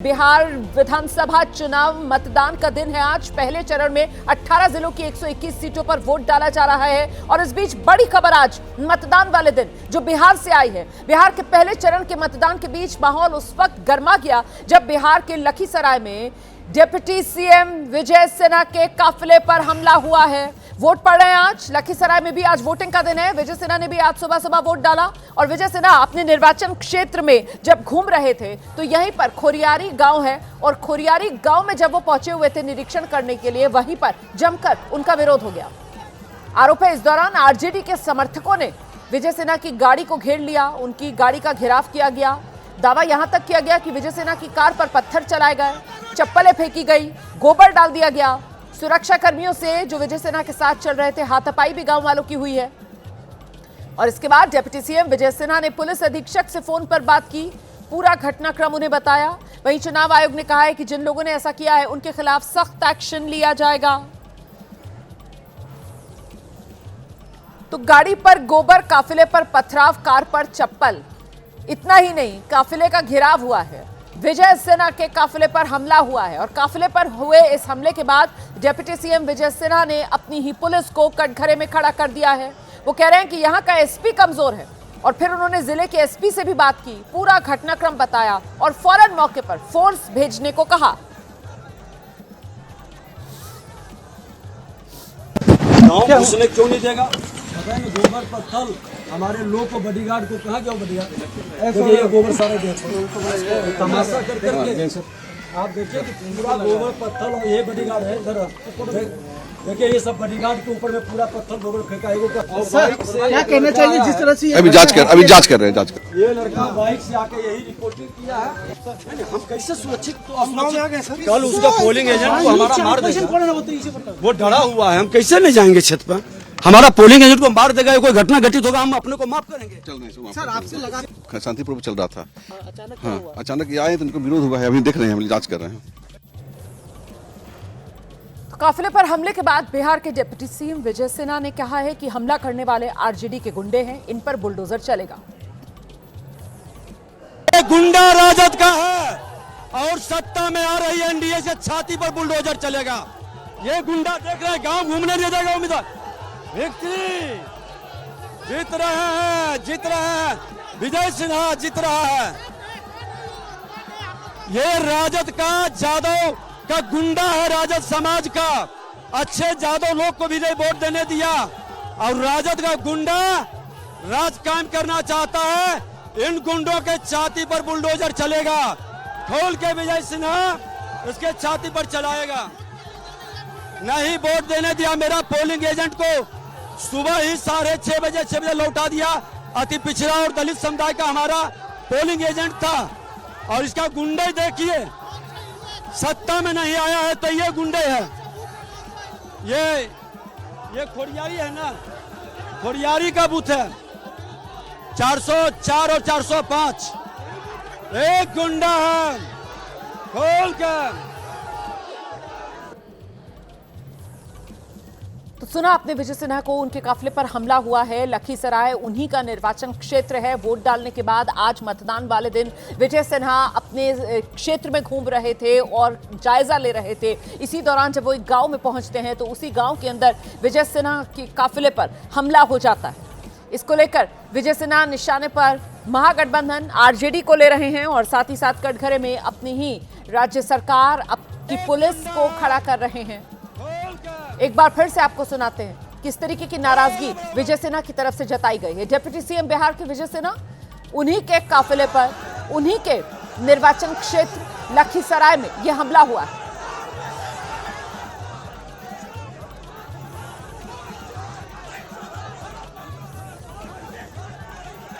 बिहार विधानसभा चुनाव मतदान का दिन है आज। पहले चरण में 18 जिलों की 121 सीटों पर वोट डाला जा रहा है और इस बीच बड़ी खबर आज मतदान वाले दिन जो बिहार से आई है। बिहार के पहले चरण के मतदान के बीच माहौल उस वक्त गर्मा गया जब बिहार के लखीसराय में डिप्टी सीएम विजय सिन्हा के काफिले पर हमला हुआ है। वोट पड़ रहे हैं आज। लखीसराय में भी आज वोटिंग का दिन है। विजय सिन्हा ने भी आज सुबह सुबह वोट डाला और विजय सिन्हा अपने निर्वाचन क्षेत्र में जब घूम रहे थे तो यहीं पर खोरियारी गांव है और खोरियारी गांव में जब वो पहुंचे हुए थे निरीक्षण करने के लिए, वहीं पर जमकर उनका विरोध हो गया। आरोप है इस दौरान आरजेडी के समर्थकों ने विजय सिन्हा की गाड़ी को घेर लिया, उनकी गाड़ी का घेराव किया गया। दावा यहां तक किया गया कि विजय सिन्हा की कार पर पत्थर चलाए गए, चप्पलें फेंकी गई, गोबर डाल दिया गया। सुरक्षा कर्मियों से जो विजय सिन्हा के साथ चल रहे थे हाथापाई भी गांव वालों की हुई है। और इसके बाद डिप्टी सीएम विजय सिन्हा ने पुलिस अधीक्षक से फोन पर बात की, पूरा घटनाक्रम उन्हें बताया। वहीं चुनाव आयोग ने कहा है कि जिन लोगों ने ऐसा किया है उनके खिलाफ सख्त एक्शन लिया जाएगा। तो गाड़ी पर गोबर, काफिले पर पथराव, कार पर चप्पल, इतना ही नहीं काफिले का घेराव हुआ है। विजय सिन्हा के काफिले पर हमला हुआ है और काफिले पर हुए इस हमले के बाद डिप्टी सीएम विजय सिन्हा ने अपनी ही पुलिस को कटघरे में खड़ा कर दिया है। वो कह रहे हैं कि यहां का एसपी कमजोर है और फिर उन्होंने जिले के एसपी से भी बात की, पूरा घटनाक्रम बताया और फौरन मौके पर फोर्स भेजने को कहा। उसने क्यों नहीं देगा? गोबर पत्थर हमारे लोग को बॉडीगार्ड को कहा गया बॉडीगार्ड ये गोबर सारे तमाशा कर करके आप देखिए कि पूरा गोबर पत्थर और ये बॉडीगार्ड है इधर देखिए ये सब बॉडीगार्ड के ऊपर में पूरा पत्थर गोबर फेंका है। क्या कहना चाहिए जिस तरह से अभी जांच कर रहे हैं। ये लड़का बाइक से आके यही रिपोर्टिंग किया है। हम कैसे सुरक्षित कल उसका पोलिंग एजेंट को हमारा मार देगा, वो डरा हुआ है। हम कैसे नहीं जाएंगे क्षेत्र पर? हमारा पोलिंग एजेंट को मार देगा, कोई घटना घटित होगा हम अपने को माफ करेंगे। सर आपसे लगा शांतिपूर्वक चल रहा था, अचानक ये आए तो उनको विरोध हुआ है। अभी देख रहे हैं, हम जांच कर रहे हैं। काफिले पर हमले के बाद बिहार के डिप्टी सीएम विजय सिन्हा ने कहा है कि हमला करने वाले आरजेडी के गुंडे हैं, इन पर बुलडोजर चलेगा। ये गुंडा राजद का है और सत्ता में आ रही एनडीए से छाती पर बुलडोजर चलेगा। ये गुंडा देख रहे हैं गांव घूमने नहीं देगा। उम्मीदवार जीत रहे हैं विजय सिन्हा जीत रहा है। ये राजद का जादव का गुंडा है, राजद समाज का। अच्छे जादव लोग को विजय वोट देने दिया और राजद का गुंडा राज कायम करना चाहता है। इन गुंडों के छाती पर बुलडोजर चलेगा। खोल के विजय सिन्हा इसके छाती पर चलाएगा। नहीं वोट देने दिया मेरा पोलिंग एजेंट को। सुबह ही 6:30 बजे लौटा दिया। अति पिछड़ा और दलित समुदाय का हमारा पोलिंग एजेंट था और इसका गुंडे देखिए, सत्ता में नहीं आया है तो ये गुंडे हैं। ये खोरियारी है ना, खोरियारी का बूथ है 404 और 405। एक गुंडा है खोल कर। तो सुना आपने विजय सिन्हा को, उनके काफिले पर हमला हुआ है। लखीसराय उन्हीं का निर्वाचन क्षेत्र है। वोट डालने के बाद आज मतदान वाले दिन विजय सिन्हा अपने क्षेत्र में घूम रहे थे और जायजा ले रहे थे। इसी दौरान जब वो एक गांव में पहुंचते हैं तो उसी गांव के अंदर विजय सिन्हा के काफिले पर हमला हो जाता है। इसको लेकर विजय सिन्हा निशाने पर महागठबंधन आरजेडी को ले रहे हैं और साथ ही साथ कटघरे में अपनी ही राज्य सरकार की पुलिस को खड़ा कर रहे हैं। एक बार फिर से आपको सुनाते हैं किस तरीके की नाराजगी विजय सिन्हा की तरफ से जताई गई है। डिप्टी सीएम बिहार के विजय सिन्हा, उन्हीं के काफिले पर, उन्हीं के निर्वाचन क्षेत्र लखीसराय में यह हमला हुआ है।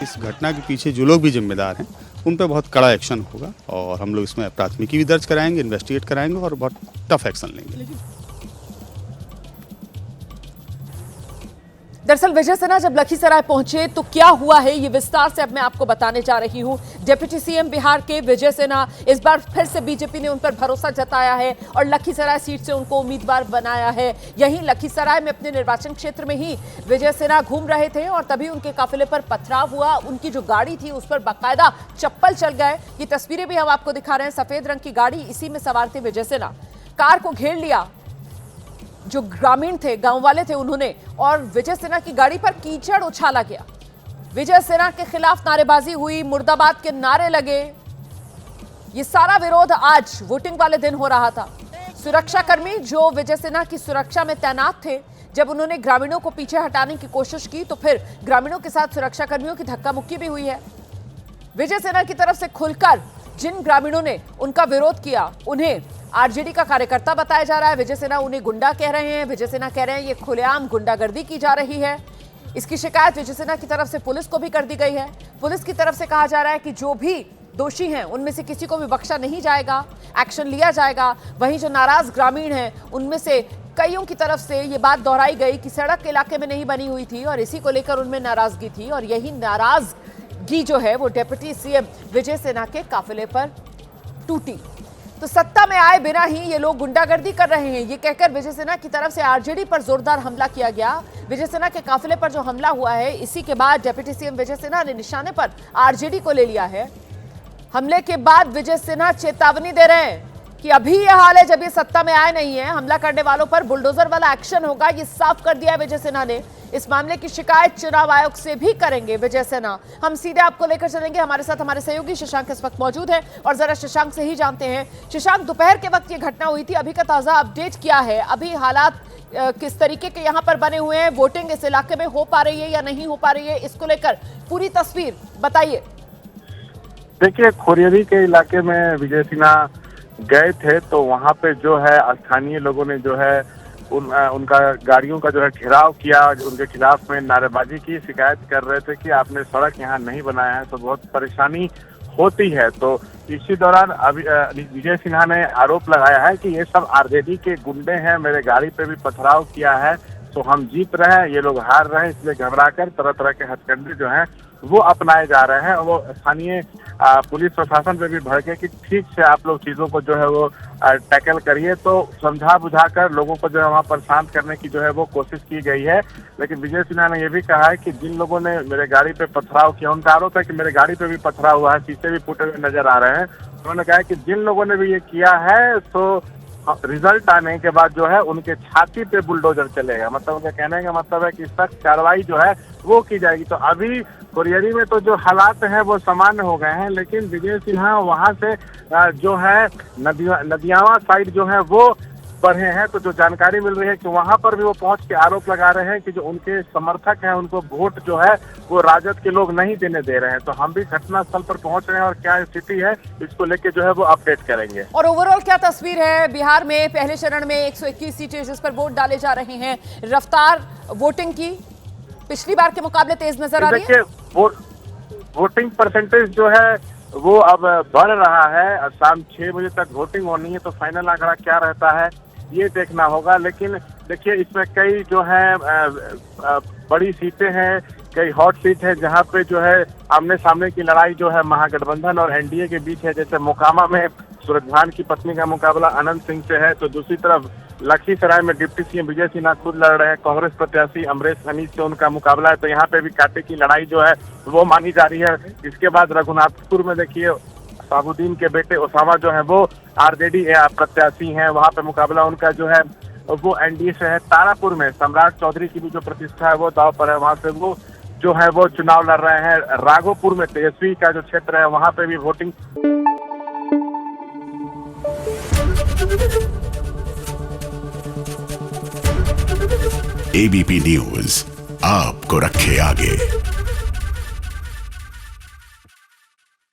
इस घटना के पीछे जो लोग भी जिम्मेदार हैं उन पर बहुत कड़ा एक्शन होगा और हम लोग इसमें प्राथमिकी भी दर्ज कराएंगे, इन्वेस्टिगेट कराएंगे और बहुत टफ एक्शन लेंगे। दरअसल विजय सिन्हा जब लखीसराय पहुंचे तो क्या हुआ है ये विस्तार से अब मैं आपको बताने जा रही हूं। डिप्टी सीएम बिहार के विजय सिन्हा, इस बार फिर से बीजेपी ने उन पर भरोसा जताया है और लखीसराय सीट से उनको उम्मीदवार बनाया है। यहीं लखीसराय में अपने निर्वाचन क्षेत्र में ही विजय सिन्हा घूम रहे थे और तभी उनके काफिले पर पथराव हुआ। उनकी जो गाड़ी थी उस पर बाकायदा चप्पल चल गए। ये तस्वीरें भी हम आपको दिखा रहे हैं। सफेद रंग की गाड़ी, इसी में सवार थे विजय सिन्हा। कार को घेर लिया जो ग्रामीण थे, गांव वाले थे उन्होंने, और विजय सिन्हा की गाड़ी पर कीचड़ उछाला गया। विजय सिन्हा के खिलाफ नारेबाजी हुई, मुर्दाबाद के नारे लगे। ये सारा विरोध आज वोटिंग वाले दिन हो रहा था। सुरक्षाकर्मी जो विजय सिन्हा की सुरक्षा में तैनात थे, जब उन्होंने ग्रामीणों को पीछे हटाने की कोशिश की तो फिर ग्रामीणों के साथ सुरक्षाकर्मियों की धक्का मुक्की भी हुई है। विजय सिन्हा की तरफ से खुलकर जिन ग्रामीणों ने उनका विरोध किया उन्हें आरजेडी का कार्यकर्ता बताया जा रहा है। विजय सिन्हा उन्हें गुंडा कह रहे हैं। विजय सिन्हा कह रहे हैं ये खुलेआम गुंडागर्दी की जा रही है। इसकी शिकायत विजय सिन्हा की तरफ से पुलिस को भी कर दी गई है। पुलिस की तरफ से कहा जा रहा है कि जो भी दोषी हैं उनमें से किसी को भी बख्शा नहीं जाएगा, एक्शन लिया जाएगा। वहीं जो नाराज ग्रामीण हैं उनमें से कईयों की तरफ से ये बात दोहराई गई कि सड़क इलाके में नहीं बनी हुई थी और इसी को लेकर उनमें नाराजगी थी और यही नाराजगी जो है वो डिप्टी सीएम विजय सिन्हा के काफिले पर टूटी। तो सत्ता में आए बिना ही ये लोग गुंडागर्दी कर रहे हैं, ये कहकर विजय सिन्हा की तरफ से आरजेडी पर जोरदार हमला किया गया। विजय सिन्हा के काफिले पर जो हमला हुआ है, इसी के बाद डिप्टी सीएम विजय सिन्हा ने निशाने पर आरजेडी को ले लिया है। हमले के बाद विजय सिन्हा चेतावनी दे रहे हैं कि अभी ये हाल है जब ये सत्ता में आए नहीं है, हमला करने वालों पर बुलडोजर वाला एक्शन होगा, ये साफ कर दिया है विजय सिन्हा ने। इस मामले की शिकायत चुनाव आयोग से भी करेंगे विजय सिन्हा। हम सीधे आपको लेकर चलेंगे, हमारे साथ हमारे सहयोगी शशांक इस वक्त मौजूद है और जरा शशांक से ही जानते हैं। शशांक, दोपहर के वक्त ये घटना हुई थी, अभी का ताजा अपडेट क्या है? अभी हालात किस तरीके के यहाँ पर बने हुए हैं? वोटिंग इस इलाके में हो पा रही है या नहीं हो पा रही है, इसको लेकर पूरी तस्वीर बताइए। देखिए, खोरियरी के इलाके में विजय सिन्हा गए थे तो वहाँ पे जो है स्थानीय लोगों ने जो है उनका गाड़ियों का जो है घेराव किया, उनके खिलाफ में नारेबाजी की, शिकायत कर रहे थे कि आपने सड़क यहाँ नहीं बनाया है तो बहुत परेशानी होती है। तो इसी दौरान अभी विजय सिन्हा ने आरोप लगाया है कि ये सब आरजेडी के गुंडे हैं, मेरे गाड़ी पे भी पथराव किया है, तो हम जीत रहे हैं, ये लोग हार रहे हैं, इसलिए घबराकर तरह तरह के हथकंडे जो हैं वो अपनाए जा रहे हैं। वो स्थानीय पुलिस प्रशासन पे भी भड़के कि ठीक से आप लोग चीजों को जो है वो टैकल करिए। तो समझा बुझाकर लोगों को जो है वहाँ पर शांत करने की जो है वो कोशिश की गई है। लेकिन विजय सिन्हा ने यह भी कहा है कि जिन लोगों ने मेरे गाड़ी पे पथराव किया, उनका आरोप है कि मेरे गाड़ी पे भी पथराव हुआ है, शीशे भी फूटे हुए नजर आ रहे हैं। उन्होंने कहा कि जिन लोगों ने भी ये किया है तो रिजल्ट आने के बाद जो है उनके छाती पे बुलडोजर चलेगा। मतलब उनका कहने का मतलब है कि सख्त कार्रवाई जो है वो की जाएगी। तो अभी खोरियरी में तो जो हालात हैं वो सामान्य हो गए हैं, लेकिन विजय सिन्हा वहां से जो है नदियावा साइड जो है वो बढ़े हैं। तो जो जानकारी मिल रही है कि वहां पर भी वो पहुंच के आरोप लगा रहे हैं कि जो उनके समर्थक हैं उनको वोट जो है वो राजद के लोग नहीं देने दे रहे हैं। तो हम भी घटनास्थल पर पहुंच रहे हैं और क्या स्थिति है इसको लेके जो है वो अपडेट करेंगे। और ओवरऑल क्या तस्वीर है बिहार में? पहले चरण में 121 सीटें जिस पर वोट डाले जा रहे हैं, रफ्तार वोटिंग की पिछली बार के मुकाबले तेज नजर आ रही है। देखिए, वोटिंग परसेंटेज जो है वो अब बढ़ रहा है। शाम 6 बजे तक वोटिंग होनी है, तो फाइनल आंकड़ा क्या रहता है ये देखना होगा। लेकिन देखिए, इसमें कई जो है बड़ी सीटें हैं, कई हॉट सीट है जहां पे जो है आमने सामने की लड़ाई जो है महागठबंधन और एनडीए के बीच है। जैसे मोकामा में सूरजभान की पत्नी का मुकाबला अनंत सिंह से है, तो दूसरी तरफ लखीसराय में डिप्टी सीएम विजय सिन्हा खुद लड़ रहे हैं, कांग्रेस प्रत्याशी अमरेश हनीफ से उनका मुकाबला है। तो यहाँ पे भी कांटे की लड़ाई जो है वो मानी जा रही है। इसके बाद रघुनाथपुर में देखिए साबुद्दीन के बेटे ओसामा जो है वो आरजेडी प्रत्याशी हैं, वहाँ पे मुकाबला उनका जो है वो एनडीए से है। तारापुर में सम्राट चौधरी की भी जो प्रतिष्ठा है वो दांव पर है, वहाँ से वो जो है वो चुनाव लड़ रहे हैं। राघोपुर में तेजस्वी का जो क्षेत्र है वहाँ पे भी वोटिंग। एबीपी न्यूज आपको रखे आगे।